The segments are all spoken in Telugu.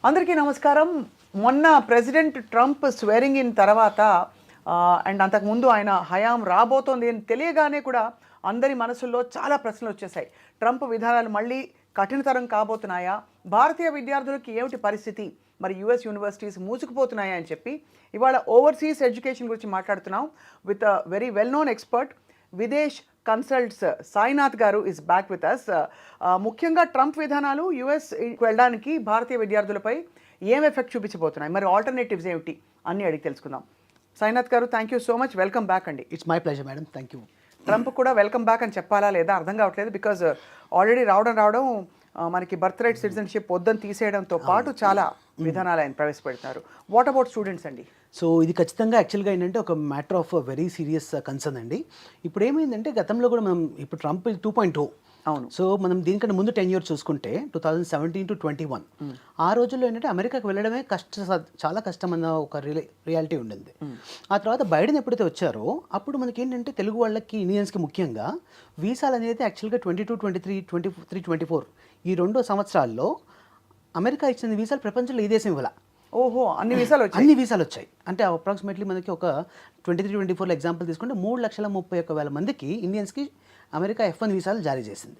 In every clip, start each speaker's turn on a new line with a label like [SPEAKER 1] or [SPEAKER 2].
[SPEAKER 1] అందరికీ నమస్కారం. మొన్న ప్రెసిడెంట్ ట్రంప్ స్వేరింగ్ ఇన్ తర్వాత అండ్ అంతకుముందు ఆయన హయాం రాబోతోంది అని తెలియగానే కూడా అందరి మనసుల్లో చాలా ప్రశ్నలు వచ్చేసాయి. ట్రంప్ విధానాలు మళ్ళీ కఠినతరం కాబోతున్నాయా, భారతీయ విద్యార్థులకి ఏమిటి పరిస్థితి, మరి యుఎస్ యూనివర్సిటీస్ మూసుకుపోతున్నాయా అని చెప్పి ఇవాళ ఓవర్సీస్ ఎడ్యుకేషన్ గురించి మాట్లాడుతున్నాం with very well known expert Videsh consults Sainath గారు ఇస్ బ్యాక్ విత్ అస్. ముఖ్యంగా ట్రంప్ విధానాలు యుఎస్ వెళ్ళడానికి భారతీయ విద్యార్థులపై ఏం ఎఫెక్ట్ చూపించబోతున్నాయి, మరి ఆల్టర్నేటివ్స్ ఏమిటి అన్నీ అడిగి తెలుసుకుందాం. Sainath garu, thank you so much, welcome back అండి.
[SPEAKER 2] It's my pleasure madam, thank you.
[SPEAKER 1] Trump కూడా వెల్కమ్ బ్యాక్ అని చెప్పాలా లేదా అర్థం కావట్లేదు. బికాజ్ ఆల్రెడీ రావడం మనకి బర్త్ రైట్ సిటిజన్షిప్ వద్దని తీసేయడంతో పాటు చాలా విధానాలు ఆయన ప్రవేశపెడుతున్నారు. వాట్ అబౌట్ స్టూడెంట్స్ అండి?
[SPEAKER 2] సో ఇది ఖచ్చితంగా యాక్చువల్గా ఏంటంటే ఒక matter of very serious concern అండి. ఇప్పుడు ఏమైందంటే గతంలో కూడా మనం ఇప్పుడు ట్రంప్ 2.0,
[SPEAKER 1] అవును.
[SPEAKER 2] సో మనం దీనికంటే ముందు 10 years చూసుకుంటే 2017 to 21 ఆ రోజుల్లో ఏంటంటే అమెరికాకి వెళ్ళడమే చాలా కష్టం అన్న ఒక రియాలిటీ ఉండింది. ఆ తర్వాత బైడెన్ ఎప్పుడైతే వచ్చారో అప్పుడు మనకి ఏంటంటే తెలుగు వాళ్ళకి ఇండియన్స్కి ముఖ్యంగా వీసాలు అనేది యాక్చువల్గా 22, 23, 23, 24 ఈ 2 సంవత్సరాల్లో అమెరికా ఇచ్చిన వీసాలు ప్రపంచంలో ఈ దేశం ఇవ్వాల.
[SPEAKER 1] ఓహో, అన్ని వీసాలు వచ్చాయి.
[SPEAKER 2] అంటే అప్రాక్సిమేట్లీ మనకి ఒక 23, 24 ఎగ్జాంపుల్ తీసుకుంటే 3,31,000 మందికి ఇండియన్స్కి అమెరికా F1 వీసాలు జారీ చేసింది.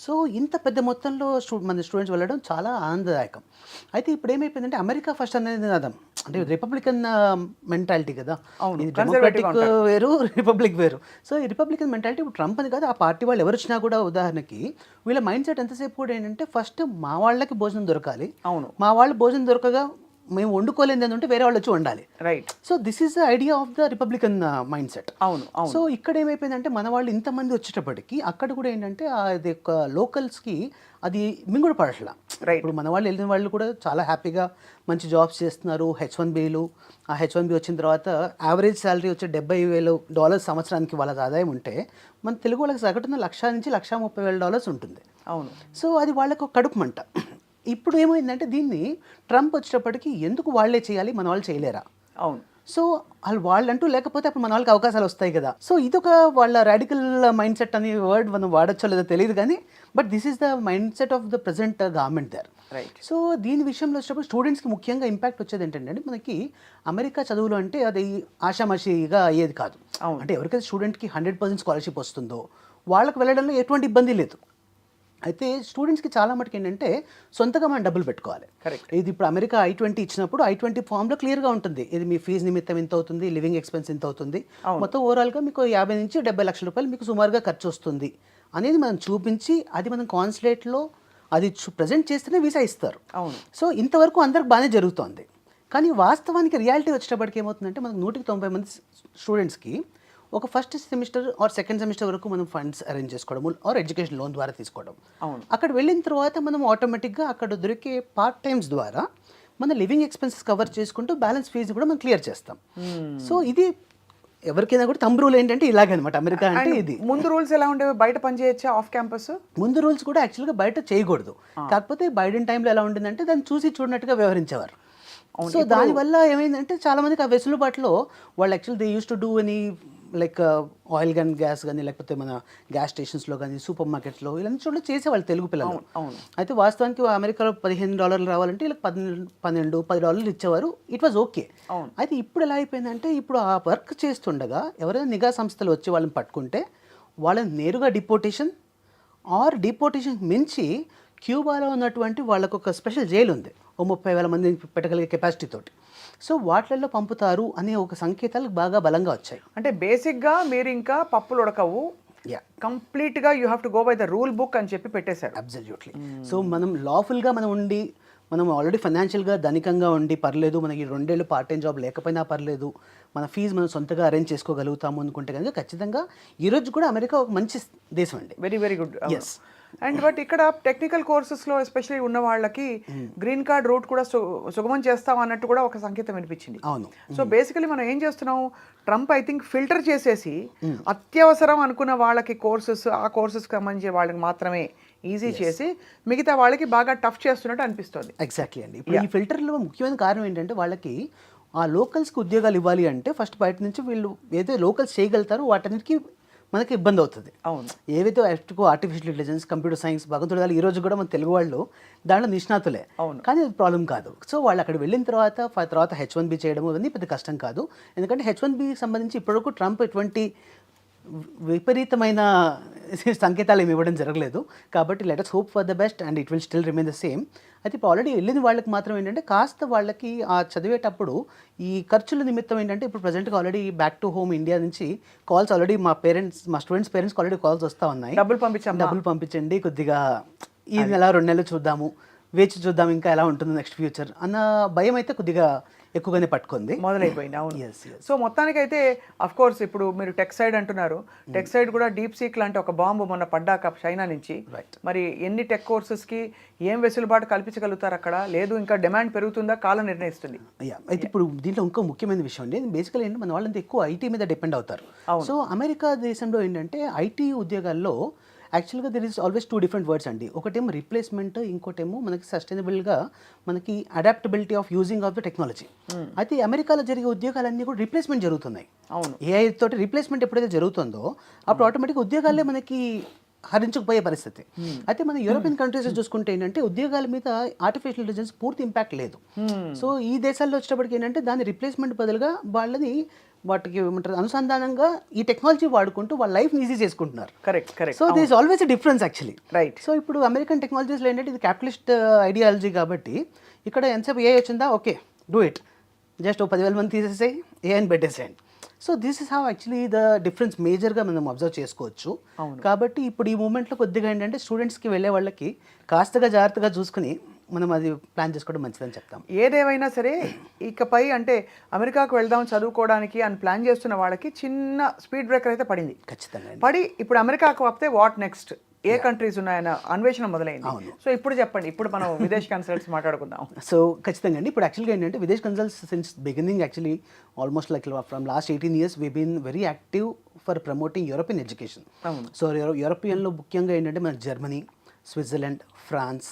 [SPEAKER 2] సో ఇంత పెద్ద మొత్తంలో మన స్టూడెంట్స్ వెళ్ళడం చాలా ఆనందదాయకం. అయితే ఇప్పుడు ఏమైపోయిందంటే అమెరికా ఫస్ట్ అనేది నినాదం, అంటే రిపబ్లికన్ మెంటాలిటీ కదా, డెమోక్రాటిక్ వేరు, రిపబ్లిక్ వేరు. సో ఈ రిపబ్లికన్ మెంటాలిటీ ఇప్పుడు ట్రంప్ అని కాదు, ఆ పార్టీ వాళ్ళు ఎవరు వచ్చినా కూడా ఉదాహరణకి వీళ్ళ మైండ్ సెట్ ఎంతసేపు కూడా ఏంటంటే ఫస్ట్ మా వాళ్ళకి భోజనం దొరకాలి,
[SPEAKER 1] అవును,
[SPEAKER 2] మా వాళ్ళు భోజనం దొరకగా మేము వండుకోలేదు అంటే వేరే వాళ్ళు వచ్చి వండాలి.
[SPEAKER 1] Right.
[SPEAKER 2] So this is the idea of the Republican mind set.
[SPEAKER 1] అవును.
[SPEAKER 2] సో ఇక్కడ ఏమైపోయిందంటే మన వాళ్ళు ఇంతమంది వచ్చేటప్పటికి అక్కడ కూడా ఏంటంటే అది ఒక లోకల్స్కి అది మింగుడు పడట్లా. ఇప్పుడు మన వాళ్ళు వెళ్ళిన వాళ్ళు కూడా చాలా హ్యాపీగా మంచి జాబ్స్ చేస్తున్నారు. H1Bలు, ఆ H1B వచ్చిన తర్వాత యావరేజ్ శాలరీ వచ్చే $70,000 సంవత్సరానికి వాళ్ళ ఆదాయం ఉంటే మన తెలుగు వాళ్ళకి సగటున $1,00,000 నుంచి $130,000 ఉంటుంది.
[SPEAKER 1] అవును.
[SPEAKER 2] సో అది వాళ్ళకు కడుపు మంట. ఇప్పుడు ఏమైందంటే దీన్ని ట్రంప్ వచ్చేటప్పటికి ఎందుకు వాళ్ళే చేయాలి, మన వాళ్ళు చేయలేరా?
[SPEAKER 1] అవును.
[SPEAKER 2] సో వాళ్ళంటూ లేకపోతే అప్పుడు మన వాళ్ళకి అవకాశాలు వస్తాయి కదా. సో ఇదొక వాళ్ళ రాడికల్ మైండ్ సెట్ అనే వర్డ్ మనం వాడచ్చో లేదో తెలియదు కానీ but this is the mind set of the present government there.
[SPEAKER 1] Right.
[SPEAKER 2] So దీని విషయంలో వచ్చినప్పుడు స్టూడెంట్స్కి ముఖ్యంగా ఇంపాక్ట్ వచ్చేది ఏంటంటే మనకి అమెరికా చదువులు అంటే అది ఆషామాషిగా అయ్యేది కాదు. అంటే ఎవరికైతే స్టూడెంట్కి 100% స్కాలర్షిప్ వస్తుందో వాళ్ళకి వెళ్ళడంలో ఎటువంటి ఇబ్బంది లేదు. అయితే స్టూడెంట్స్కి చాలా మటుకు ఏంటంటే సొంతగా మనం డబ్బులు పెట్టుకోవాలి. ఇది ఇప్పుడు అమెరికా I-20 ఇచ్చినప్పుడు I-20 ఫామ్లో క్లియర్గా ఉంటుంది, ఇది మీ ఫీజు నిమిత్తం ఇంత అవుతుంది, లివింగ్ ఎక్స్పెన్స్ ఇంత అవుతుంది, మొత్తం ఓవరాల్గా మీకు 50 నుంచి 70 లక్షల రూపాయలు మీకు సుమారుగా ఖర్చు వస్తుంది అనేది మనం చూపించి అది మనం కాన్సులేట్లో అది ప్రజెంట్ చేస్తేనే వీసా ఇస్తారు.
[SPEAKER 1] అవును.
[SPEAKER 2] సో ఇంతవరకు అందరికి బాగానే జరుగుతుంది. కానీ వాస్తవానికి రియాలిటీ వచ్చేటప్పటికి ఏమవుతుందంటే మనకు 190 మంది స్టూడెంట్స్కి ఒక first semester or second semester వరకు మనం ఫండ్స్ అరేంజ్ చేసుకోవడం ఆర్ ఎడ్యుకేషన్ లోన్ ద్వారా తీసుకోవడం. అక్కడ వెళ్ళిన తర్వాత మనం ఆటోమేటిక్గా అక్కడ దొరికే పార్ట్ టైమ్స్ ద్వారా మన లివింగ్ ఎక్స్పెన్సెస్ కవర్ చేసుకుంటూ బ్యాలెన్స్ ఫీజు కూడా మనం క్లియర్ చేస్తాం. సో ఇది ఎవరికైనా కూడా తంబ్ రూల్ ఏంటంటే ఇలాగే అనమాట అమెరికా అంటే. ఇది
[SPEAKER 1] ముందు రూల్స్ ఎలా ఉండేవి, బయట పనిచేయచ్చా ఆఫ్ క్యాంపస్?
[SPEAKER 2] ముందు రూల్స్ కూడా యాక్చువల్గా బయట చేయకూడదు, కాకపోతే బైడెన్ టైంలో ఎలా ఉండిందంటే దాన్ని చూసి చూడనట్టుగా వ్యవహరించేవారు. సో దానివల్ల ఏమైందంటే చాలా మందికి ఆ వెసులుబాటులో వాళ్ళు actual they use to do any like oil కానీ గ్యాస్ కానీ లేకపోతే మన గ్యాస్ స్టేషన్స్లో కానీ సూపర్ మార్కెట్స్లో ఇలాంటి చోట్ల చేసేవాళ్ళు తెలుగు పిల్లలు. అయితే వాస్తవానికి అమెరికాలో $15 రావాలంటే వీళ్ళకి $12-10 ఇచ్చేవారు. It was okay. అయితే ఇప్పుడు ఎలా అయిపోయిందంటే ఇప్పుడు ఆ వర్క్ చేస్తుండగా ఎవరైనా నిఘా సంస్థలు వచ్చి వాళ్ళని పట్టుకుంటే వాళ్ళని నేరుగా డిపోటేషన్ ఆర్ డిపోటేషన్ మించి క్యూబాలో ఉన్నటువంటి వాళ్ళకు ఒక స్పెషల్ జైలు ఉంది, 30,000 మందిని పెట్టగలిగే కెపాసిటీ తోటి. సో వాటిల్లో పంపుతారు అనే ఒక సంకేతాలు బాగా బలంగా వచ్చాయి.
[SPEAKER 1] అంటే బేసిక్గా మీరు ఇంకా పప్పులు ఉడకవు, కంప్లీట్గా you have to go by the rule book అని చెప్పి పెట్టేశారు.
[SPEAKER 2] అబ్సల్యూట్లీ. సో మనం లాఫుల్గా మనం ఉండి మనం ఆల్రెడీ ఫైనాన్షియల్గా ధనికంగా ఉండి పర్లేదు, మనకి 2 ఏళ్ళు పార్ట్ టైం జాబ్ లేకపోయినా పర్లేదు, మన ఫీజు మనం సొంతగా అరేంజ్ చేసుకోగలుగుతాము అనుకుంటే కనుక ఖచ్చితంగా ఈరోజు కూడా అమెరికా ఒక మంచి దేశం అండి.
[SPEAKER 1] Very very good. Yes. And but ఇక్కడ టెక్నికల్ కోర్సెస్లో ఎస్పెషల్లీ ఉన్న వాళ్ళకి గ్రీన్ కార్డ్ రూట్ కూడా సుగమం చేస్తాం అన్నట్టు కూడా ఒక సంకేతం వినిపించింది.
[SPEAKER 2] అవును.
[SPEAKER 1] సో బేసికలీ మనం ఏం చేస్తున్నాం, ట్రంప్ ఐ థింక్ ఫిల్టర్ చేసేసి అత్యవసరం అనుకున్న వాళ్ళకి కోర్సెస్, ఆ కోర్సెస్కి సంబంధించిన వాళ్ళకి మాత్రమే ఈజీ చేసి మిగతా వాళ్ళకి బాగా టఫ్ చేస్తున్నట్టు అనిపిస్తుంది.
[SPEAKER 2] ఎగ్జాక్ట్లీ అండి. ఇప్పుడు ఈ ఫిల్టర్లో ముఖ్యమైన కారణం ఏంటంటే వాళ్ళకి ఆ లోకల్స్కి ఉద్యోగాలు ఇవ్వాలి అంటే ఫస్ట్ బయట నుంచి వీళ్ళు ఏదో లోకల్స్ చేయగలుగుతారో వాటన్నిటికీ మనకి ఇబ్బంది అవుతుంది.
[SPEAKER 1] అవును.
[SPEAKER 2] ఏవైతే ఆర్టిఫిషియల్ ఇంటెలిజెన్స్, కంప్యూటర్ సైన్స్, భగవంతుడు వాళ్ళు ఈ రోజు కూడా మన తెలుగు వాళ్ళు దాంట్లో నిష్ణాతులే.
[SPEAKER 1] అవును.
[SPEAKER 2] కానీ అది ప్రాబ్లం కాదు. సో వాళ్ళు అక్కడ వెళ్ళిన తర్వాత H1B చేయడం ఇవన్నీ పెద్ద కష్టం కాదు. ఎందుకంటే H1Bకి సంబంధించి ఇప్పటివరకు ట్రంప్ ఎటువంటి విపరీతమైన సంకేతాలు ఏమి ఇవ్వడం జరగలేదు. కాబట్టి let us hope for the best and it will still remain the same. అయితే ఇప్పుడు ఆల్రెడీ వెళ్ళిన వాళ్ళకి మాత్రం ఏంటంటే కాస్త వాళ్ళకి ఆ చదివేటప్పుడు ఈ ఖర్చుల నిమిత్తం ఏంటంటే ఇప్పుడు ప్రజెంట్గా already back to home India నుంచి కాల్స్ ఆల్రెడీ మా స్టూడెంట్స్ పేరెంట్స్కి ఆల్రెడీ కాల్స్ వస్తూ ఉన్నాయి. డబ్బులు పంపించండి, కొద్దిగా ఈ నెల 2 నెలలు చూద్దాము, వేచి చూద్దాం ఇంకా ఎలా ఉంటుందో నెక్స్ట్ ఫ్యూచర్ అన్న భయం అయితే కొద్దిగా ఎక్కువగానే పట్టుకుంది,
[SPEAKER 1] మొదలైపోయింది. అవును. సో మొత్తానికైతే అఫ్ కోర్స్ ఇప్పుడు మీరు టెక్ సైడ్ అంటున్నారు, టెక్ సైడ్ కూడా డీప్ సీక్ లాంటి ఒక బాంబు మొన్న పడ్డాక చైనా నుంచి, మరి ఎన్ని టెక్ కోర్సెస్కి ఏం వెసులుబాటు కల్పించగలుగుతారు అక్కడ? లేదు ఇంకా డిమాండ్ పెరుగుతుందా? కాలం నిర్ణయిస్తుంది.
[SPEAKER 2] అయితే ఇప్పుడు దీంట్లో ఇంకో ముఖ్యమైన విషయం అండి, బేసికల్ ఏంటంటే మన వాళ్ళంతా ఎక్కువ ఐటీ మీద డిపెండ్ అవుతారు. సో అమెరికా దేశంలో ఏంటంటే ఐటీ ఉద్యోగాల్లో యాక్చువల్గా there is always 2 different words అండి. ఒకటేమో రీప్లేస్మెంట్, ఇంకోటేమో మనకి సస్టైనబుల్గా మనకి adaptability of using of the technology. అయితే అమెరికాలో జరిగే ఉద్యోగాలన్నీ కూడా రీప్లేస్మెంట్ జరుగుతున్నాయి. అవును. ఏఐ తోటి రీప్లేస్మెంట్ ఎప్పుడైతే జరుగుతుందో అప్పుడు ఆటోమేటిక్గా ఉద్యోగాలే మనకి హరించుకుపోయే పరిస్థితి. అయితే మన యూరోపియన్ కంట్రీస్ చూసుకుంటే ఏంటంటే ఉద్యోగాల మీద ఆర్టిఫిషియల్ ఇంటెలిజెన్స్ పూర్తి ఇంపాక్ట్ లేదు. సో ఈ దేశాల్లో వచ్చేటప్పటికి ఏంటంటే దాని రిప్లేస్మెంట్ బదులుగా వాళ్ళని వాటికి ఏమంటారు అనుసంధానంగా ఈ టెక్నాలజీ వాడుకుంటూ వాళ్ళ లైఫ్ ఈజీ చేసుకుంటున్నారు.
[SPEAKER 1] Correct.
[SPEAKER 2] So this is always a difference actually.
[SPEAKER 1] Right.
[SPEAKER 2] So ఇప్పుడు అమెరికన్ టెక్నాలజీస్లో ఏంటంటే ఇది క్యాపిటలిస్ట్ ఐడియాలజీ కాబట్టి ఇక్కడ ఎంతసేపు ఏ వచ్చిందా ఓకే డూ ఇట్, జస్ట్ 10,000 మంది తీసేసాయి ఏఐని పెట్టేసేయండి. So this is how actually the difference మేజర్గా మనం అబ్జర్వ్ చేసుకోవచ్చు. కాబట్టి ఇప్పుడు ఈ మూమెంట్లో కొద్దిగా ఏంటంటే స్టూడెంట్స్కి వెళ్ళే వాళ్ళకి కాస్తగా జాగ్రత్తగా చూసుకుని మనం అది ప్లాన్ చేసుకోవడం మంచిదని చెప్తాం.
[SPEAKER 1] ఏదేమైనా సరే ఇకపై అంటే అమెరికాకు వెళ్దాం చదువుకోవడానికి అని ప్లాన్ చేస్తున్న వాళ్ళకి చిన్న స్పీడ్ బ్రేకర్ అయితే పడింది.
[SPEAKER 2] ఖచ్చితంగా
[SPEAKER 1] పడి ఇప్పుడు అమెరికాకు వస్తే వాట్ నెక్స్ట్, ఏ కంట్రీస్ ఉన్నాయన్న అన్వేషణ మొదలైంది. సో ఇప్పుడు చెప్పండి, ఇప్పుడు మనం విదేశ్ కన్సల్ట్స్ మాట్లాడుకుందాం.
[SPEAKER 2] సో ఖచ్చితంగా అండి, ఇప్పుడు యాక్చువల్గా ఏంటంటే Videsh consults since beginning actually almost like from last 18 years we been very active for promoting European education. So యూరోపియన్లో ముఖ్యంగా ఏంటంటే మన జర్మనీ, స్విట్జర్లాండ్, ఫ్రాన్స్,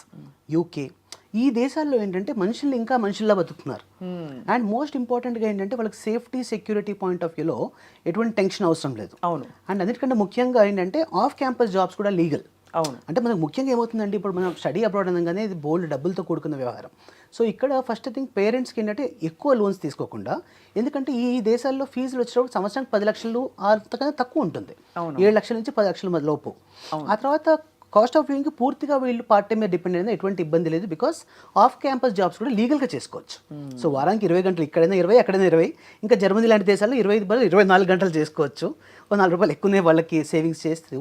[SPEAKER 2] యూకే ఈ దేశాల్లో ఏంటంటే మనుషులు ఇంకా మనుషుల్లా బతుకుతున్నారు. అండ్ మోస్ట్ ఇంపార్టెంట్గా ఏంటంటే వాళ్ళకి సేఫ్టీ సెక్యూరిటీ పాయింట్ ఆఫ్ వ్యూలో ఎటువంటి టెన్షన్ అవసరం లేదు.
[SPEAKER 1] అవును.
[SPEAKER 2] అండ్ అన్నిటికంటే ముఖ్యంగా ఏంటంటే ఆఫ్ క్యాంపస్ జాబ్స్ కూడా లీగల్.
[SPEAKER 1] అవును.
[SPEAKER 2] అంటే మనకు ముఖ్యంగా ఏమవుతుందంటే ఇప్పుడు మనం స్టడీ అబ్రాడ్ అనగానే ఇది బోల్డ్ డబ్బులతో కూడుకున్న వ్యవహారం. సో ఇక్కడ ఫస్ట్ థింగ్ పేరెంట్స్కి ఏంటంటే ఎక్కువ లోన్స్ తీసుకోకుండా, ఎందుకంటే ఈ దేశాల్లో ఫీజులు వచ్చేటప్పుడు సంవత్సరానికి 10 లక్షలు అంతకన్నా తక్కువ ఉంటుంది, 7 లక్షల నుంచి 10 లక్షల లోపు. ఆ తర్వాత కాస్ట్ ఆఫ్ లివింగ్కి పూర్తిగా వీళ్ళు పార్ట్ టైం మీద డిపెండ్ అయినా ఎటువంటి ఇబ్బంది లేదు, బికాస్ ఆఫ్ క్యాంపస్ జాబ్స్ కూడా లీగల్గా చేసుకోవచ్చు. సో వారానికి 20 గంటలు, ఇక్కడైనా 20, ఎక్కడైనా 20, ఇంకా జర్మనీ లాంటి దేశాల్లో 24 గంటలు చేసుకోవచ్చు. ఒక ₹4 ఎక్కువనే వాళ్ళకి సేవింగ్స్ చేస్తూ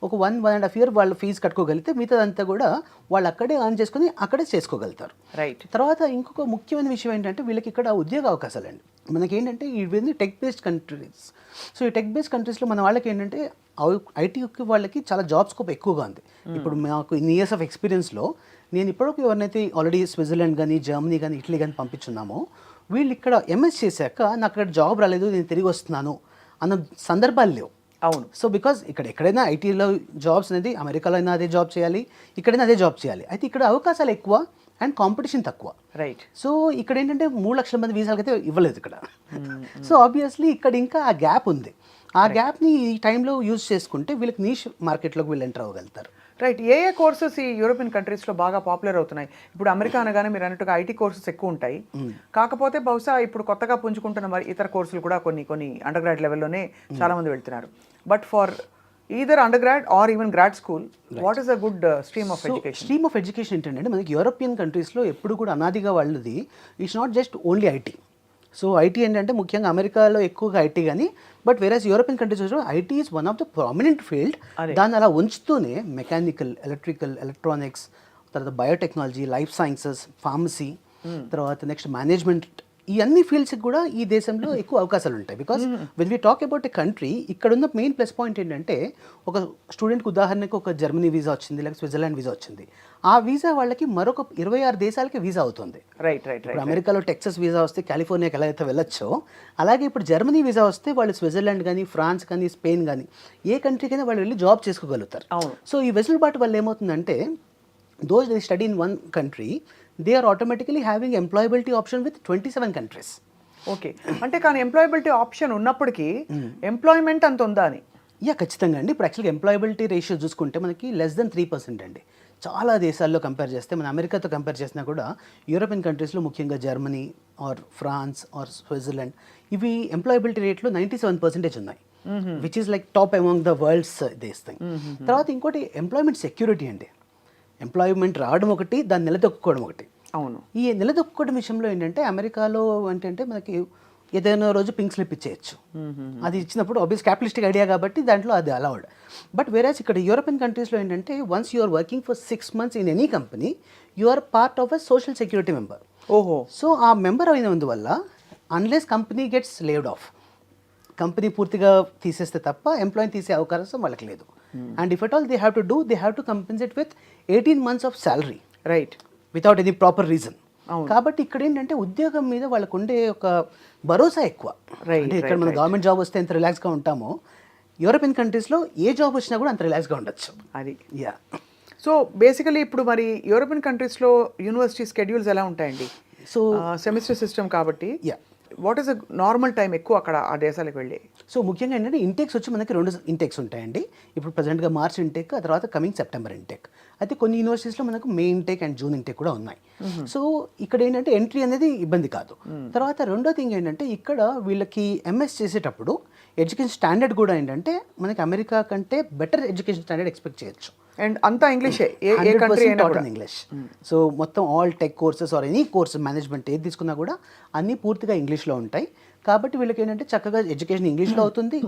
[SPEAKER 2] ఒక 1.5 year వాళ్ళు ఫీజు కట్టుకోగలిగితే మిగతాదంతా కూడా వాళ్ళు అక్కడే ఆన్ చేసుకుని అక్కడే చేసుకోగలుగుతారు.
[SPEAKER 1] రైట్.
[SPEAKER 2] తర్వాత ఇంకొక ముఖ్యమైన విషయం ఏంటంటే వీళ్ళకి ఇక్కడ ఉద్యోగ అవకాశాలు అండి. మనకేంటంటే ఇవన్నీ టెక్ బేస్డ్ కంట్రీస్. సో ఈ టెక్ బేస్డ్ కంట్రీస్లో మన వాళ్ళకి ఏంటంటే ఐటీకి వాళ్ళకి చాలా జాబ్ స్కోప్ ఎక్కువగా ఉంది. ఇప్పుడు మాకు ఇన్ని ఇయర్స్ ఆఫ్ ఎక్స్పీరియన్స్లో నేను ఇప్పటివరకు ఎవరినైతే ఆల్రెడీ స్విట్జర్లాండ్ కానీ, జర్మనీ కానీ, ఇటలీ కానీ పంపించున్నామో వీళ్ళు ఇక్కడ ఎంఎస్ చేశాక నాకు అక్కడ జాబ్ రాలేదు, నేను తిరిగి వస్తున్నాను అన్న సందర్భాలు లేవు.
[SPEAKER 1] అవును.
[SPEAKER 2] సో బికాజ్ ఎక్కడైనా ఐటీలో జాబ్స్ అనేది అమెరికాలో అయినా అదే జాబ్ చేయాలి, ఇక్కడైనా అదే జాబ్ చేయాలి. అయితే ఇక్కడ అవకాశాలు ఎక్కువ అండ్ కాంపిటీషన్ తక్కువ.
[SPEAKER 1] రైట్.
[SPEAKER 2] సో ఇక్కడ ఏంటంటే 3 లక్షల మంది వీసాలకి అయితే ఇవ్వలేదు ఇక్కడ. సో ఆబ్వియస్లీ ఇక్కడ ఇంకా ఆ గ్యాప్ ఉంది. ఆ గ్యాప్ని ఈ టైంలో యూజ్ చేసుకుంటే వీళ్ళకి నీష్ మార్కెట్లోకి వీళ్ళు ఎంటర్ అవ్వగలుగుతారు.
[SPEAKER 1] రైట్. ఏ కోర్సెస్ ఈ యూరోపియన్ కంట్రీస్లో బాగా పాపులర్ అవుతున్నాయి? ఇప్పుడు అమెరికా అనగానే మీరు అన్నట్టుగా ఐటీ కోర్సెస్ ఎక్కువ ఉంటాయి, కాకపోతే బహుశా ఇప్పుడు కొత్తగా పుంజుకుంటున్న మరి ఇతర కోర్సులు కూడా కొన్ని అండర్ గ్రాడ్ లెవెల్లోనే చాలామంది వెళ్తున్నారు. But for either under grad or even grad school, what is a good stream of education?
[SPEAKER 2] Stream of education ఏంటంటే మనకి యూరోపియన్ కంట్రీస్లో ఎప్పుడు కూడా అనాదిగా వాళ్ళది it's not just only IT. So IT ఏంటంటే ముఖ్యంగా అమెరికాలో ఎక్కువగా ఐటీ కానీ, బట్ వేరేస్ European countries IT is one of the prominent field. దాన్ని అలా ఉంచుతూనే మెకానికల్, ఎలక్ట్రికల్, ఎలక్ట్రానిక్స్, తర్వాత బయోటెక్నాలజీ, లైఫ్ సైన్సెస్, ఫార్మసీ, తర్వాత నెక్స్ట్ మేనేజ్మెంట్, ఈ అన్ని ఫీల్డ్స్కి కూడా ఈ దేశంలో ఎక్కువ అవకాశాలు ఉంటాయి. Because when we talk about a country, ఇక్కడ ఉన్న మెయిన్ ప్లస్ పాయింట్ ఏంటంటే ఒక స్టూడెంట్కి ఉదాహరణకు ఒక జర్మనీ వీసా వచ్చింది, లేకపోతే స్విట్జర్లాండ్ వీసా వచ్చింది, ఆ వీసా వాళ్ళకి మరొక 26 దేశాలకి వీసా అవుతుంది.
[SPEAKER 1] రైట్.
[SPEAKER 2] ఇప్పుడు అమెరికాలో టెక్సస్ వీసా వస్తే కాలిఫోర్నియాకి ఎలా అయితే వెళ్ళొచ్చో, అలాగే ఇప్పుడు జర్మనీ వీసా వస్తే వాళ్ళు స్విట్జర్లాండ్ కానీ, ఫ్రాన్స్ కానీ, స్పెయిన్ కానీ ఏ కంట్రీకైనా వాళ్ళు వెళ్ళి జాబ్ చేసుకోగలుగుతారు. సో ఈ వెసులుబాటు వల్ల ఏమవుతుందంటే those they study in one country, they are automatically having employability option with 27 countries.
[SPEAKER 1] Okay. అంటే కానీ ఎంప్లాయబిలిటీ ఆప్షన్ ఉన్నప్పటికీ ఎంప్లాయ్మెంట్ అంత ఉందా అని?
[SPEAKER 2] యా ఖచ్చితంగా అండి. ఇప్పుడు యాక్చువల్గా ఎంప్లాయబిలిటీ రేషియో చూసుకుంటే మనకి లెస్ దెన్ 3% అండి. చాలా దేశాల్లో కంపేర్ చేస్తే, మన అమెరికాతో కంపేర్ చేసినా కూడా యూరోపియన్ కంట్రీస్లో ముఖ్యంగా Germany or France or Switzerland ఇవి ఎంప్లాయబిలిటీ రేట్లో 97% ఉన్నాయి, which is like top among the world's this thing. తర్వాత ఇంకోటి ఎంప్లాయ్మెంట్ సెక్యూరిటీ అండి. ఎంప్లాయ్మెంట్ రావడం ఒకటి, దాన్ని నిలదొక్కుకోవడం ఒకటి.
[SPEAKER 1] అవును.
[SPEAKER 2] ఈ నిలదొక్కుకోవడం విషయంలో ఏంటంటే అమెరికాలో ఏంటంటే మనకి ఏదైనా రోజు పింక్ స్లిప్ ఇచ్చేయచ్చు. అది ఇచ్చినప్పుడు ఆబ్వియస్ క్యాపిటలిస్టిక్ ఐడియా కాబట్టి దాంట్లో అది అలౌడ్. బట్ వేరేస్ ఇక్కడ యూరోపియన్ కంట్రీస్లో ఏంటంటే once you are working for 6 months in any company, you are part of a social security member.
[SPEAKER 1] ఓహో.
[SPEAKER 2] సో ఆ మెంబర్ అయినందువల్ల unless company gets laid off, company పూర్తిగా తీసేస్తే తప్ప ఎంప్లాయీని తీసే అవకాశం వాళ్ళకి లేదు. And if at all they have to do, they have to compensate with 18 months of salary
[SPEAKER 1] right,
[SPEAKER 2] without any proper reason. కాబట్టి ఇక్కడ ఏంటంటే ఉద్యోగం మీద వాళ్ళకు ఉండే ఒక భరోసా ఎక్కువ. అంటే ఇక్కడ మన గవర్నమెంట్ జాబ్ వస్తే ఎంత రిలాక్స్గా ఉంటామో, యూరోపియన్ కంట్రీస్లో ఏ జాబ్ వచ్చినా కూడా అంత రిలాక్స్గా ఉండొచ్చు.
[SPEAKER 1] అది.
[SPEAKER 2] యా.
[SPEAKER 1] సో బేసికలీ ఇప్పుడు మరి యూరోపియన్ కంట్రీస్లో యూనివర్సిటీ స్కెడ్యూల్స్ ఎలా ఉంటాయండి?
[SPEAKER 2] సో
[SPEAKER 1] సెమిస్టర్ సిస్టమ్ కాబట్టి
[SPEAKER 2] yeah,
[SPEAKER 1] what is normal time ఎక్కువ అక్కడ ఆ దేశాలకు వెళ్ళి?
[SPEAKER 2] సో ముఖ్యంగా ఏంటంటే ఇంటేక్స్ వచ్చి మనకి 2 ఇంటేక్స్ ఉంటాయండి. ఇప్పుడు ప్రజెంట్గా మార్చ్ ఇంటేక్, ఆ తర్వాత కమింగ్ సెప్టెంబర్ ఇంటేక్. అయితే కొన్ని యూనివర్సిటీస్లో మనకు మే ఇంటేక్ అండ్ జూన్ ఇంటేక్ కూడా ఉన్నాయి. సో ఇక్కడ ఏంటంటే ఎంట్రీ అనేది ఇబ్బంది కాదు. తర్వాత రెండో థింగ్ ఏంటంటే ఇక్కడ వీళ్ళకి ఎంఎస్ చేసేటప్పుడు ఎడ్యుకేషన్ స్టాండర్డ్ కూడా ఏంటంటే మనకి అమెరికా కంటే బెటర్ ఎడ్యుకేషన్ స్టాండర్డ్ ఎక్స్పెక్ట్ చేయొచ్చు.
[SPEAKER 1] అండ్ అంతా ఇంగ్లీషే, ఏ కంట్రీ అయినా కూడా
[SPEAKER 2] ఇంగ్లీష్. సో మొత్తం all tech courses or any course management ఏది తీసుకున్నా కూడా అన్నీ పూర్తిగా ఇంగ్లీష్లో ఉంటాయి. కాబట్టి వీళ్ళకి ఏంటంటే చక్కగా ఎడ్యుకేషన్ ఇంగ్లీష్లో అవుతుంది.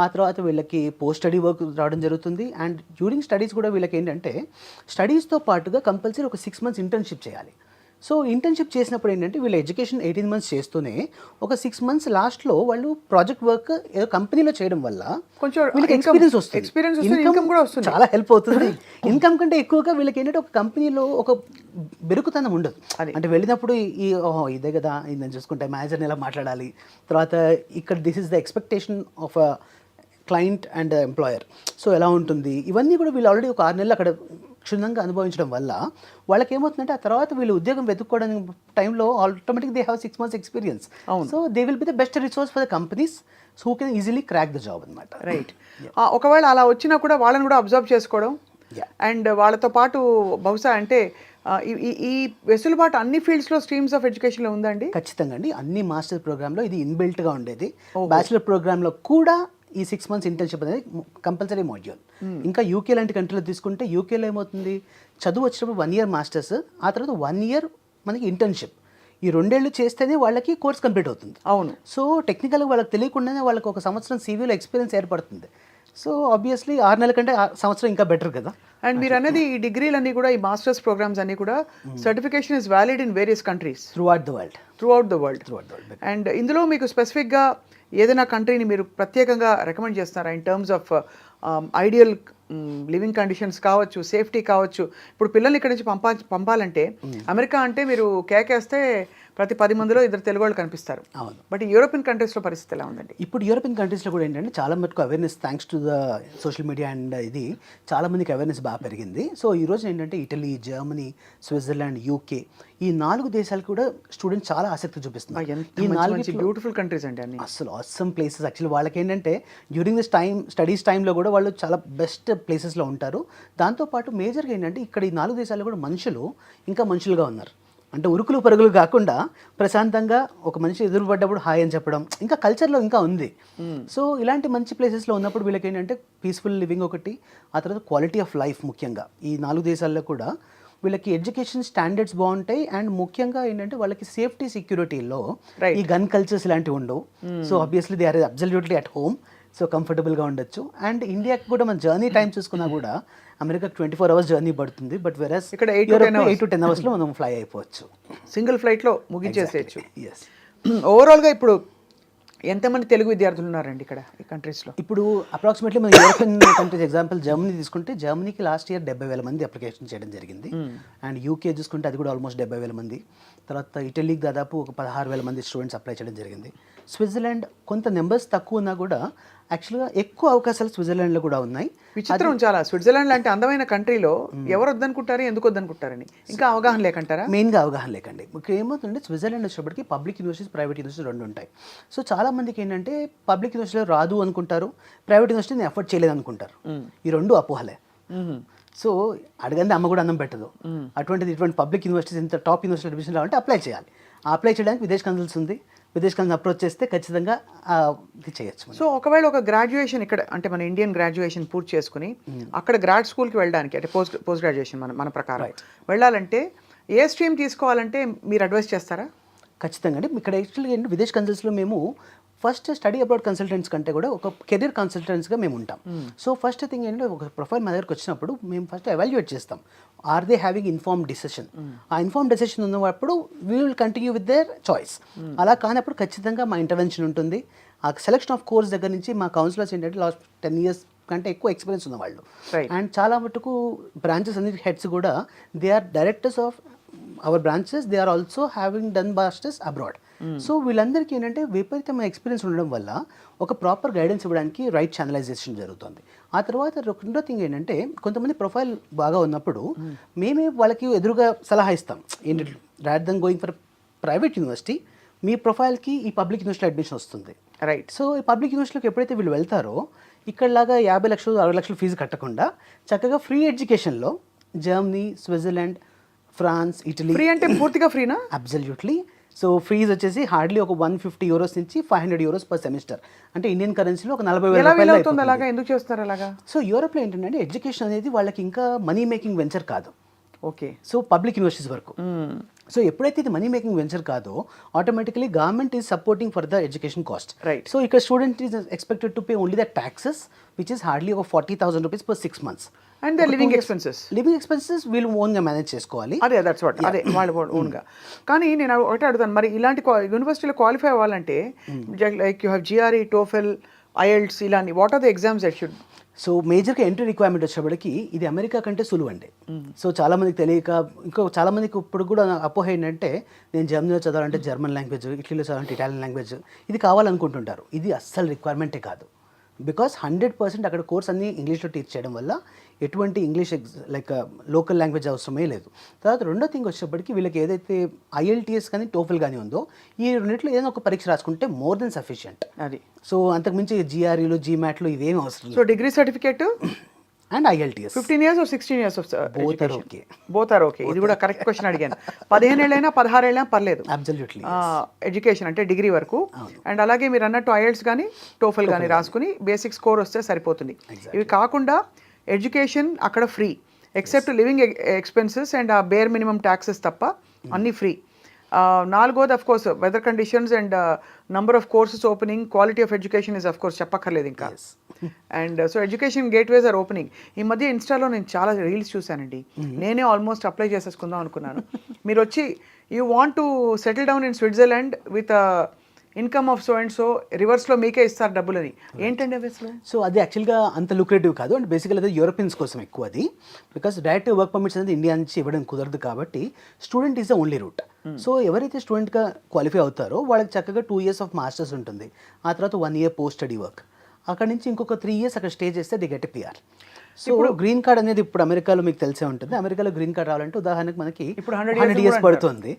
[SPEAKER 2] ఆ తర్వాత వీళ్ళకి పోస్ట్ స్టడీ వర్క్ రావడం జరుగుతుంది. అండ్ డ్యూరింగ్ స్టడీస్ కూడా వీళ్ళకి ఏంటంటే స్టడీస్తో పాటుగా కంపల్సరీ ఒక 6 months ఇంటర్న్షిప్ చేయాలి. సో ఇంటర్న్షిప్ చేసినప్పుడు ఏంటంటే వీళ్ళ ఎడ్యుకేషన్ 18 months చేస్తూనే ఒక 6 months లాస్ట్లో వాళ్ళు ప్రాజెక్ట్ వర్క్ ఏదో కంపెనీలో చేయడం వల్ల
[SPEAKER 1] కొంచెం
[SPEAKER 2] వీళ్ళకి ఎక్స్పీరియన్స్ వస్తుంది,
[SPEAKER 1] ఇన్కమ్ కూడా వస్తుంది,
[SPEAKER 2] చాలా హెల్ప్ అవుతుంది. ఇన్కమ్ కంటే ఎక్కువగా వీళ్ళకి ఏంటంటే ఒక కంపెనీలో ఒక బెరుకుతనం ఉండదు. అంటే వెళ్ళినప్పుడు ఈ ఓహో ఇదే కదా ఇది నేను చూసుకుంటే మేనేజర్ని ఎలా మాట్లాడాలి, తర్వాత ఇక్కడ this is the expectation of a client and employer, so ఎలా ఉంటుంది ఇవన్నీ కూడా వీళ్ళు ఆల్రెడీ ఒక 6 నెలలు అక్కడ క్షుణ్ణంగా అనుభవించడం వల్ల వాళ్ళకి ఏమవుతుందంటే ఆ తర్వాత వీళ్ళు ఉద్యోగం వెతుక్కోవడానికి టైంలో automatic they have 6 months experience. So they will be the best resource for the companies who can easily crack the job అనమాట.
[SPEAKER 1] రైట్. ఒకవేళ అలా వచ్చినా కూడా వాళ్ళని కూడా అబ్జర్వ్ చేసుకోవడం అండ్ వాళ్ళతో పాటు బహుశా అంటే ఈ వెసులుబాటు అన్ని ఫీల్డ్స్లో స్ట్రీమ్స్ ఆఫ్ ఎడ్యుకేషన్లో ఉందండి?
[SPEAKER 2] ఖచ్చితంగా అండి. అన్ని మాస్టర్ ప్రోగ్రాంలో ఇది ఇన్బిల్ట్గా ఉండేది. బ్యాచిలర్ ప్రోగ్రాంలో కూడా ఈ 6 months ఇంటర్న్షిప్ అనేది కంపల్సరీ మాడ్యూల్. ఇంకా యూకే లాంటి కంట్రీలో తీసుకుంటే యూకేలో ఏమవుతుంది, చదువు వచ్చినప్పుడు 1 year మాస్టర్స్, ఆ తర్వాత 1 year మనకి ఇంటర్న్షిప్. ఈ 2 ఏళ్ళు చేస్తేనే వాళ్ళకి కోర్స్ కంప్లీట్ అవుతుంది.
[SPEAKER 1] అవును.
[SPEAKER 2] సో టెక్నికల్గా వాళ్ళకి తెలియకుండానే వాళ్ళకి ఒక సంవత్సరం సివిలో ఎక్స్పీరియన్స్ ఏర్పడుతుంది. సో ఆబ్వియస్లీ 6 నెలల కంటే సంవత్సరం ఇంకా బెటర్ కదా.
[SPEAKER 1] అండ్ మీరు అనేది ఈ డిగ్రీలన్నీ కూడా ఈ మాస్టర్స్ ప్రోగ్రామ్స్ అన్నీ కూడా certification is valid in various countries
[SPEAKER 2] through out the world.
[SPEAKER 1] And ఇందులో మీకు స్పెసిఫిక్గా ఏదైనా కంట్రీని మీరు ప్రత్యేకంగా రికమెండ్ చేస్తారా in terms of ideal living conditions కావచ్చు, సేఫ్టీ కావచ్చు? ఇప్పుడు పిల్లల్ని ఇక్కడి నుంచి పంపాలంటే అమెరికా అంటే మీరు కేకేస్తే ప్రతి 10 మందిలో 2 తెలుగు వాళ్ళు కనిపిస్తారు.
[SPEAKER 2] అవును.
[SPEAKER 1] బట్ ఈ యూరోపియన్ కంట్రీస్లో పరిస్థితి ఎలా ఉందండి?
[SPEAKER 2] ఇప్పుడు యూరోపియన్ కంట్రీస్లో కూడా ఏంటంటే చాలా మటుకు awareness thanks to the social media and ఇది చాలా మందికి అవేర్నెస్ బాగా పెరిగింది. సో ఈ రోజు ఏంటంటే ఇటలీ, జర్మనీ, స్విట్జర్లాండ్, యూకే ఈ 4 దేశాలు కూడా స్టూడెంట్స్ చాలా ఆసక్తి చూపిస్తున్నారు. ఈ 4
[SPEAKER 1] బ్యూటిఫుల్ కంట్రీస్ అండి అన్ని,
[SPEAKER 2] అసలు ఆసమ్ ప్లేసెస్. యాక్చువల్లీ వాళ్ళకి ఏంటంటే డ్యూరింగ్ దిస్ స్టడీస్ టైంలో కూడా వాళ్ళు చాలా బెస్ట్ ప్లేసెస్లో ఉంటారు. దాంతోపాటు మేజర్గా ఏంటంటే ఇక్కడ ఈ 4 దేశాల్లో కూడా మనుషులు ఇంకా మనుషులుగా ఉన్నారు. అంటే ఉరుకులు పరుగులు కాకుండా ప్రశాంతంగా ఒక మనిషి ఎదురుపడ్డప్పుడు హాయ్ అని చెప్పడం ఇంకా కల్చర్లో ఇంకా ఉంది. సో ఇలాంటి మంచి ప్లేసెస్లో ఉన్నప్పుడు వీళ్ళకి ఏంటంటే పీస్ఫుల్ లివింగ్ ఒకటి, ఆ తర్వాత క్వాలిటీ ఆఫ్ లైఫ్ ముఖ్యంగా ఈ 4 దేశాల్లో కూడా వీళ్ళకి ఎడ్యుకేషన్ స్టాండర్డ్స్ బాగుంటాయి. అండ్ ముఖ్యంగా ఏంటంటే వాళ్ళకి సేఫ్టీ సెక్యూరిటీలో ఈ గన్ కల్చర్స్ ఇలాంటివి ఉండవు. So obviously they are absolutely at home, so కంఫర్టబుల్గా ఉండొచ్చు. అండ్ ఇండియాకి కూడా మన జర్నీ టైం చూసుకున్నా కూడా అమెరికాకి 24 hours జర్నీ పడుతుంది. బట్ వెరస్
[SPEAKER 1] ఇక్కడ 8 to 10
[SPEAKER 2] hours మనం ఫ్లై అయిపోవచ్చు,
[SPEAKER 1] సింగిల్ ఫ్లైట్లో ముగించేసేయచ్చు.
[SPEAKER 2] ఎస్.
[SPEAKER 1] ఓవరాల్గా ఇప్పుడు ఎంతమంది తెలుగు విద్యార్థులు ఉన్నారండి ఇక్కడ ఈ కంట్రీస్లో?
[SPEAKER 2] ఇప్పుడు అప్రాక్సిమేట్లీ మన యూరోపియన్ కంట్రీస్ ఎగ్జాంపుల్ జర్మనీ తీసుకుంటే జర్మనీకి లాస్ట్ ఇయర్ 70,000 మంది అప్లికేషన్ చేయడం జరిగింది. అండ్ యూకే చూసుకుంటే అది కూడా ఆల్మోస్ట్ 70,000 మంది. తర్వాత ఇటలీకి దాదాపు ఒక 16,000 మంది స్టూడెంట్స్ అప్లై చేయడం జరిగింది. స్విట్జర్లాండ్ కొంత నెంబర్స్ తక్కువ ఉన్నా కూడా యాక్చువల్గా ఎక్కువ అవకాశాలు స్విట్జర్లాండ్లో కూడా ఉన్నాయి.
[SPEAKER 1] విచిత్రం చాలా. స్విట్జర్లాండ్ లాంటి అందమైన కంట్రీలో ఎవరు వద్దనుకుంటారు, ఎందుకు వద్దనుకుంటారని ఇంకా అవగాహన లేకంటారా?
[SPEAKER 2] మెయిన్గా అవగాహన లేకండి. మీకు ఏమవుతుందంటే స్విట్జర్లాండ్ వచ్చేటప్పటికి పబ్లిక్ యూనివర్సిటీస్, ప్రైవేట్ యూనివర్సిటీస్ రెండు ఉంటాయి. సో చాలా మందికి ఏంటంటే పబ్లిక్ యూనివర్సిటీలో రాదు అనుకుంటారు, ప్రైవేట్ యూనివర్సిటీని ఎఫర్ట్ చేయలేదు అనుకుంటారు. ఈ రెండు అపోహలే. సో అడగండి అమ్మ కూడా అన్నం పెట్టదు. ఇటువంటి పబ్లిక్ యూనివర్సిటీస్ ఇంత టాప్ యూనివర్సిటీ అడ్మిషన్ రావాలంటే అప్లై చేయాలి. అప్లై చేయడానికి విదేశ్ కన్సల్స్ ఉంది. విదేశ్ కన్సల్స్ అప్రోచ్ చేస్తే ఖచ్చితంగా ఇది చేయొచ్చు.
[SPEAKER 1] సో ఒకవేళ ఒక గ్రాడ్యుయేషన్ ఇక్కడ అంటే మన ఇండియన్ గ్రాడ్యుయేషన్ పూర్తి చేసుకుని అక్కడ గ్రాడ్ స్కూల్కి వెళ్ళడానికి అంటే పోస్ట్ గ్రాడ్యుయేషన్ మన ప్రకారం వెళ్ళాలంటే ఏ స్ట్రీమ్ తీసుకోవాలంటే మీరు అడ్వైస్ చేస్తారా?
[SPEAKER 2] ఖచ్చితంగా అండి. ఇక్కడ యాక్చువల్గా ఏంటి విదేశ్ కన్సల్ట్స్లో మేము ఫస్ట్ స్టడీ అబ్రాడ్ కన్సల్టెంట్స్ కంటే కూడా ఒక కెరీర్ కన్సల్టెంట్స్గా మేము ఉంటాం. సో ఫస్ట్ థింగ్ ఏంటంటే ఒక ప్రొఫైల్ మా దగ్గరకు వచ్చినప్పుడు మేము ఫస్ట్ ఎవాల్యుయేట్ చేస్తాం. Are they having inform decision? ఆ ఇన్ఫార్మ్ డిసిషన్ ఉన్నప్పుడు we will continue with their choice. అలా కానప్పుడు ఖచ్చితంగా మా ఇంటర్వెన్షన్ ఉంటుంది. ఆ సెలెక్షన్ ఆఫ్ కోర్స్ దగ్గర నుంచి మా కౌన్సిలర్స్ ఏంటంటే లాస్ట్ 10 years కంటే ఎక్కువ ఎక్స్పీరియన్స్ ఉన్న వాళ్ళు. అండ్ చాలా మటుకు బ్రాంచెస్ అన్ని హెడ్స్ కూడా they are directors of our branches, they are also having done masters abroad. So వీళ్ళందరికీ ఏంటంటే విపరీతమైన ఎక్స్పీరియన్స్ ఉండడం వల్ల ఒక ప్రాపర్ గైడెన్స్ ఇవ్వడానికి రైట్ ఛానలైజేషన్ జరుగుతుంది. ఆ తర్వాత రెండో థింగ్ ఏంటంటే కొంతమంది ప్రొఫైల్ బాగా ఉన్నప్పుడు మేమే వాళ్ళకి ఎదురుగా సలహా ఇస్తాం. ఏంటంటే rather than going for private university, మీ ప్రొఫైల్కి ఈ పబ్లిక్ యూనివర్సిటీ అడ్మిషన్ వస్తుంది.
[SPEAKER 1] రైట్.
[SPEAKER 2] సో ఈ పబ్లిక్ యూనివర్సిటీకి ఎప్పుడైతే వీళ్ళు వెళ్తారో ఇక్కడలాగా 50 లక్షలు 60 లక్షలు ఫీజు కట్టకుండా చక్కగా ఫ్రీ ఎడ్యుకేషన్లో Germany, Switzerland, France, Italy.
[SPEAKER 1] Free అంటే పూర్తిగా ఫ్రీనా?
[SPEAKER 2] అబ్సల్యూట్లీ. సో ఫీజు వచ్చేసి హార్డ్లీ ఒక 150 euros నుంచి 500 euros పర్ సెమిస్టర్. అంటే ఇండియన్ కరెన్సీలో ఒక 40,000 రూపాయలు.
[SPEAKER 1] అలాగా ఎందుకు చేస్తారు అలాగా?
[SPEAKER 2] సో యూరోప్లో ఏంటంటే ఎడ్యుకేషన్ అనేది వాళ్ళకి ఇంకా మనీ మేకింగ్ వెంచర్ కాదు.
[SPEAKER 1] ఓకే.
[SPEAKER 2] సో పబ్లిక్ యూనివర్సిటీస్ వరకు. సో ఎప్పుడైతే ఇది మనీ మేకింగ్ వెంచర్ కాదో automatically government is supporting for the education cost.
[SPEAKER 1] Right.
[SPEAKER 2] So ఇక్కడ student is expected to pay only the taxes which is hardly ఒక 40,000 rupees per 6 months.
[SPEAKER 1] And the living expenses
[SPEAKER 2] వీళ్ళు ఓన్గా మేనేజ్ చేసుకోవాలి.
[SPEAKER 1] అదే దట్స్ వాట్ అదే వాళ్ళు ఓన్గా. కానీ నేను ఒకటే అడుగుతాను, మరి ఇలాంటి యూనివర్సిటీలో క్వాలిఫై అవ్వాలంటే like you have GRE, TOEFL, IELTS ఇలాంటి what are the exams that should?
[SPEAKER 2] So మేజర్గా ఎంట్రీ రిక్వైర్మెంట్ వచ్చేప్పటికి ఇది అమెరికా కంటే సులువు అండి. సో చాలామందికి తెలియక ఇంకో చాలామందికి ఇప్పుడు కూడా అపోహ ఏంటంటే నేను జర్మనీలో చదవాలంటే జర్మన్ లాంగ్వేజ్, ఇటలీలో చదవాలంటే ఇటాలియన్ లాంగ్వేజ్ ఇది కావాలనుకుంటుంటారు. ఇది అస్సలు రిక్వైర్మెంటే కాదు. బికాస్ 100% అక్కడ కోర్స్ అన్ని ఇంగ్లీష్లో టీచ్ చేయడం వల్ల ఎటువంటి ఇంగ్లీష్ లైక్ లోకల్ లాంగ్వేజ్ అవసరమే లేదు. తర్వాత రెండో థింగ్ వచ్చేటప్పటికి వీళ్ళకి ఏదైతే ఐఎల్టీఎస్ కానీ టోఫెల్ కానీ ఉందో ఈ రెండింటిలో ఏదైనా ఒక పరీక్ష రాసుకుంటే మోర్ దెన్ సఫిషియంట్.
[SPEAKER 1] అది.
[SPEAKER 2] సో అంతకుమించి జిఆర్ఈలు, జీమాట్లు ఇవేమి అవసరం లేదు.
[SPEAKER 1] So degree certificate
[SPEAKER 2] and IELTS
[SPEAKER 1] 15 years or 16 years of
[SPEAKER 2] okay.
[SPEAKER 1] Both are okay. ఇది కూడా కరెక్ట్ క్వశ్చన్ అడిగాను. 15 ఏళ్ళైనా 16 ఏళ్ళైనా పర్లేదు.
[SPEAKER 2] అబ్సల్యూట్లీ.
[SPEAKER 1] ఎడ్యుకేషన్ అంటే డిగ్రీ వరకు. అండ్ అలాగే మీరు అన్నట్టు ఐఎల్టీఎస్ కానీ టోఫెల్ కానీ రాసుకుని బేసిక్ స్కోర్ వస్తే సరిపోతుంది. ఇవి కాకుండా ఎడ్యుకేషన్ అక్కడ free except living expenses and ఆ బేర్ మినిమం ట్యాక్సెస్ తప్ప అన్నీ ఫ్రీ. నాలుగోది of course weather conditions and number of courses opening, quality of education is of course చెప్పక్కర్లేదు ఇంకా. And so education gateways are opening. ఈ మధ్య ఇన్స్టాలో నేను చాలా రీల్స్ చూశానండి. నేనే ఆల్మోస్ట్ అప్లై చేసేసుకుందాం అనుకున్నాను. మీరు వచ్చి you want to settle down in Switzerland with income of so and so రివర్స్లో మీకే ఇస్తారు డబ్బులని. ఏంటండి అవి అసలు?
[SPEAKER 2] సో అది యాక్చువల్గా అంత లుక్రేటివ్ కాదు. అండ్ బేసికల్ అది యూరోపియన్స్ కోసం ఎక్కువ అది. బికాస్ డైరెక్ట్ వర్క్ పర్మిట్స్ అనేది ఇండియా నుంచి ఇవ్వడం కుదరదు కాబట్టి student is the only route. So ఎవరైతే స్టూడెంట్గా క్వాలిఫై అవుతారో వాళ్ళకి చక్కగా 2 years ఆఫ్ మాస్టర్స్ ఉంటుంది. ఆ తర్వాత 1 year పోస్ట్ స్టడీ వర్క్. అక్కడ నుంచి ఇంకొక 3 years అక్కడ స్టే చేస్తే ది గెట్ పిఆర్. సో ఇప్పుడు గ్రీన్ కార్డ్ అనేది ఇప్పుడు అమెరికాలో మీకు తెలిసే ఉంటుంది. అమెరికాలో గ్రీన్ కార్డ్ రావాలంటే ఉదాహరణకు మనకి
[SPEAKER 1] ఇప్పుడు
[SPEAKER 2] 100 years పడుతుంది.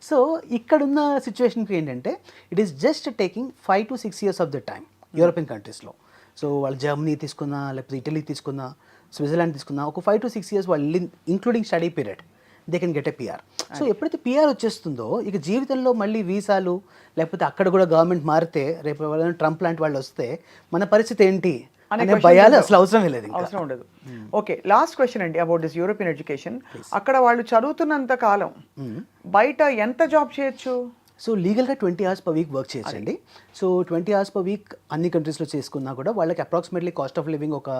[SPEAKER 2] సో ఇక్కడున్న సిచ్యువేషన్కి ఏంటంటే it is just taking 5 to 6 years of the time European కంట్రీస్లో. సో వాళ్ళు జర్మనీ తీసుకున్నా, లేకపోతే ఇటలీ తీసుకున్నా, స్విట్జర్లాండ్ తీసుకున్నా ఒక 5 to 6 years వాళ్ళు including study period they can get a PR. So ఎప్పుడైతే పిఆర్ వచ్చేస్తుందో ఇక జీవితంలో మళ్ళీ వీసాలు లేకపోతే అక్కడ కూడా గవర్నమెంట్ మారితే రేపు ట్రంప్ లాంటి వాళ్ళు వస్తే మన పరిస్థితి ఏంటి అనే భయాలు అసలు అవసరమే లేదు,
[SPEAKER 1] అవసరం ఉండదు. ఓకే, లాస్ట్ క్వశ్చన్ అండి అబౌట్ దిస్ యూరోపియన్ ఎడ్యుకేషన్. అక్కడ వాళ్ళు చదువుతున్నంత కాలం బయట ఎంత జాబ్ చేయొచ్చు?
[SPEAKER 2] సో లీగల్గా 20 hours per week వర్క్ చేయొచ్చండి. సో 20 hours per week అన్ని కంట్రీస్లో చేసుకున్నా కూడా వాళ్ళకి అప్రాక్సిమేట్లీ కాస్ట్ ఆఫ్ లివింగ్ ఒక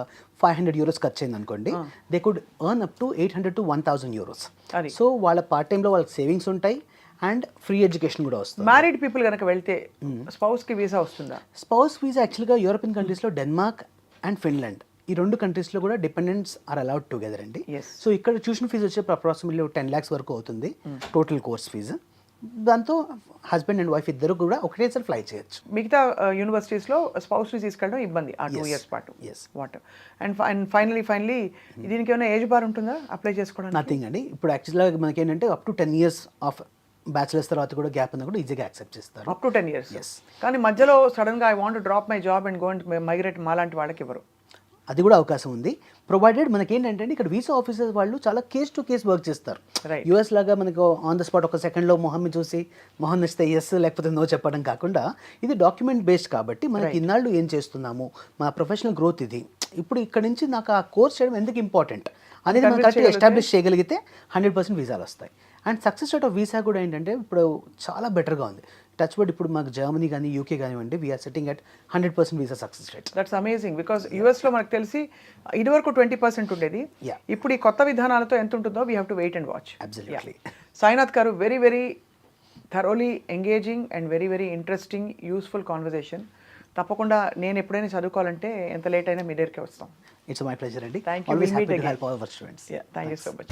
[SPEAKER 2] 500 euros ఖర్చు అయింది అనుకోండి. They could earn up to 800 to 1,000 euros. So వాళ్ళ పార్ట్ టైంలో వాళ్ళకి సేవింగ్స్ ఉంటాయి అండ్ ఫ్రీ ఎడ్యుకేషన్ కూడా వస్తుంది.
[SPEAKER 1] మ్యారీడ్ పీపుల్ కనుక వెళ్తే స్పౌస్కి వీసా వస్తుందా?
[SPEAKER 2] స్పౌస్ వీసా యాక్చువల్గా యూరోపియన్ కంట్రీస్లో డెన్మార్క్ అండ్ ఫిన్లాండ్ ఈ 2 కంట్రీస్లో కూడా డిపెండెంట్స్ ఆర్ అలౌడ్ టుగెదర్ అండి. సో ఇక్కడ ట్యూషన్ ఫీజు వచ్చే అప్రాక్సిమేట్లీ 10 lakhs వరకు అవుతుంది టోటల్ కోర్స్ ఫీజు. దాంతో హస్బెండ్ అండ్ వైఫ్ ఇద్దరు కూడా ఒకటేసారి ఫ్లై చేయొచ్చు.
[SPEAKER 1] మిగతా యూనివర్సిటీస్లో స్పౌస్ని తీసుకెళ్ళడం ఇబ్బంది ఆ 2 ఇయర్స్ పాటు.
[SPEAKER 2] Yes.
[SPEAKER 1] వాట్ అండ్ ఫైనలీ దీనికి ఏమైనా ఏజ్ బార్ ఉంటుందా అప్లై చేసుకోవడానికి?
[SPEAKER 2] నథింగ్ అండి. ఇప్పుడు యాక్చువల్గా మనకి ఏంటంటే up to 10 years of bachelors తర్వాత కూడా గ్యాప్ ఉన్నా కూడా ఈజీగా యాక్సెప్ట్ చేస్తారు.
[SPEAKER 1] Up to 10 years.
[SPEAKER 2] Yes.
[SPEAKER 1] కానీ మధ్యలో సడన్గా I want drop my job and go and migrate మాలాంటి వాళ్ళకి ఎవరు?
[SPEAKER 2] అది కూడా అవకాశం ఉంది, ప్రొవైడెడ్ మనకి ఏంటంటే ఇక్కడ వీసా ఆఫీసర్స్ వాళ్ళు చాలా కేస్ టు కేస్ వర్క్ చేస్తారు.
[SPEAKER 1] Right.
[SPEAKER 2] యూఎస్ లాగా మనకు ఆన్ ద స్పాట్ ఒక సెకండ్లో మొహమ్ని చూసి మొహం నచ్చితే ఎస్ లేకపోతే నో చెప్పడం కాకుండా ఇది డాక్యుమెంట్ బేస్డ్ కాబట్టి మనకి ఇన్నాళ్ళు ఏం చేస్తున్నాము, మన ప్రొఫెషనల్ గ్రోత్ ఇది, ఇప్పుడు ఇక్కడ నుంచి నాకు ఆ కోర్స్ చేయడం ఎందుకు ఇంపార్టెంట్ అనేది మనం కరెక్ట్గా ఎస్టాబ్లిష్ చేయగలిగితే 100% వీసాలు వస్తాయి. And success rate of visa కూడా ఏంటంటే ఇప్పుడు చాలా బెటర్గా ఉంది. టచ్ వర్డ్ ఇప్పుడు మాకు జర్మనీ కానీ యూకే కానివ్వండి we're setting at 100% visa success rate.
[SPEAKER 1] That's amazing because యూఎస్లో మనకు తెలిసి ఇదివరకు 20% ఉండేది.
[SPEAKER 2] Yeah.
[SPEAKER 1] ఇప్పుడు ఈ కొత్త విధానాలతో ఎంత ఉంటుందో we have to wait and watch.
[SPEAKER 2] Absolutely.
[SPEAKER 1] Sainath garu, very very thoroughly engaging and very very interesting useful conversation. తప్పకుండా నేను ఎప్పుడైనా చదువుకోవాలంటే ఎంత లేట్ అయినా మీ దగ్గరికి వస్తాం.
[SPEAKER 2] ఇట్స్ మై ప్లెజర్ అండి.
[SPEAKER 1] Thank you.
[SPEAKER 2] Always
[SPEAKER 1] We'll meet
[SPEAKER 2] happy to
[SPEAKER 1] again.
[SPEAKER 2] help all our students.
[SPEAKER 1] Thank you so much.